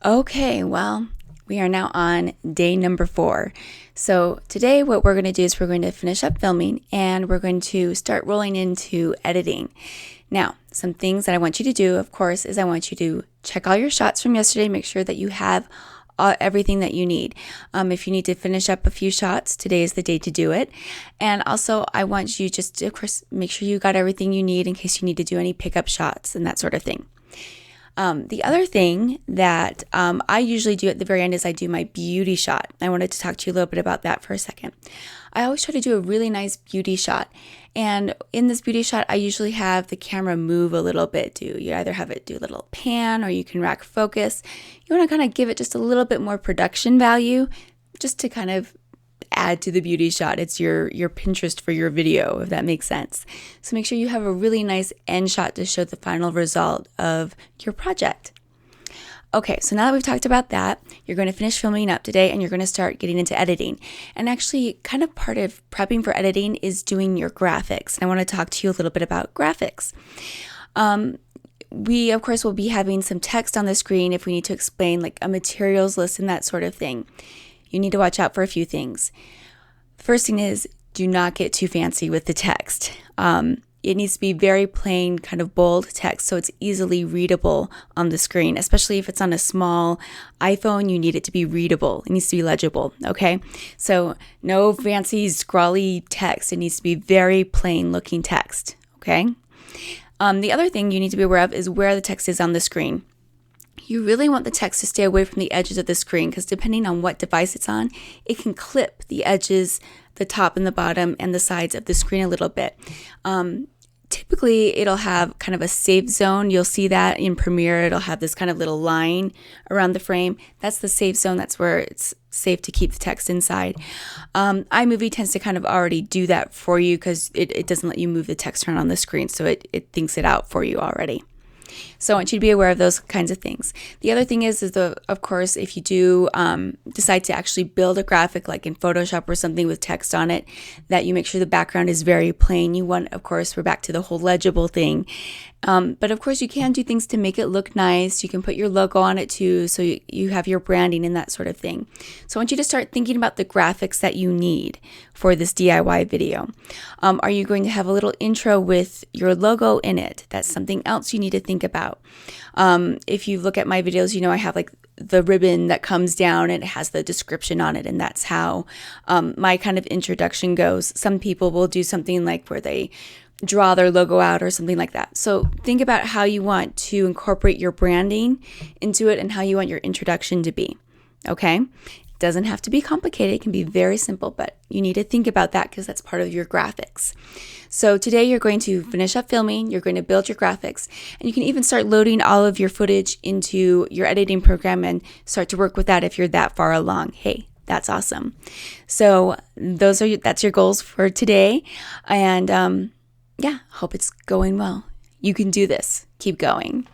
Okay, well, we are now on day number 4. So today what we're going to do is we're going to finish up filming and we're going to start rolling into editing. Now, some things that I want you to do, of course, is I want you to check all your shots from yesterday, make sure that you have everything that you need. If you need to finish up a few shots, today is the day to do it. And also, I want you just to, of course, make sure you got everything you need in case you need to do any pickup shots and that sort of thing. The other thing that I usually do at the very end is I do my beauty shot. I wanted to talk to you a little bit about that for a second. I always try to do a really nice beauty shot. And in this beauty shot, I usually have the camera move a little bit. You either have it do a little pan or you can rack focus. You want to kind of give it just a little bit more production value just to kind of add to the beauty shot. It's your Pinterest for your video, if that makes sense. So make sure you have a really nice end shot to show the final result of your project. Okay, so now that we've talked about that, you're going to finish filming up today and you're going to start getting into editing. And actually, kind of part of prepping for editing is doing your graphics. And I want to talk to you a little bit about graphics. We, of course, will be having some text on the screen if we need to explain like a materials list and that sort of thing. You need to watch out for a few things. The first thing is do not get too fancy with the text. It needs to be very plain, kind of bold text so it's easily readable on the screen, especially if it's on a small iPhone. You need it to be readable. It needs to be legible, okay? So no fancy, scrawly text. It needs to be very plain looking text, okay? The other thing you need to be aware of is where the text is on the screen. You really want the text to stay away from the edges of the screen because depending on what device it's on, it can clip the edges, the top and the bottom and the sides of the screen a little bit. Typically, it'll have kind of a safe zone. You'll see that in Premiere. It'll have this kind of little line around the frame. That's the safe zone. That's where it's safe to keep the text inside. iMovie tends to kind of already do that for you because it doesn't let you move the text around on the screen, so it thinks it out for you already. So I want you to be aware of those kinds of things. The other thing is of course, if you do decide to actually build a graphic like in Photoshop or something with text on it, that you make sure the background is very plain. You want, of course, we're back to the whole legible thing. But of course, you can do things to make it look nice. You can put your logo on it too, so you have your branding and that sort of thing. So I want you to start thinking about the graphics that you need for this DIY video. Are you going to have a little intro with your logo in it? That's something else you need to think about. If you look at my videos, you know I have like the ribbon that comes down and it has the description on it, and that's how my kind of introduction goes. Some people will do something like where they draw their logo out or something like that. So think about how you want to incorporate your branding into it and how you want your introduction to be. Okay? It doesn't have to be complicated. It can be very simple, but you need to think about that because that's part of your graphics. So today you're going to finish up filming, you're going to build your graphics, and you can even start loading all of your footage into your editing program and start to work with that if you're that far along. Hey, that's awesome. So that's your goals for today. And yeah, hope it's going well. You can do this. Keep going.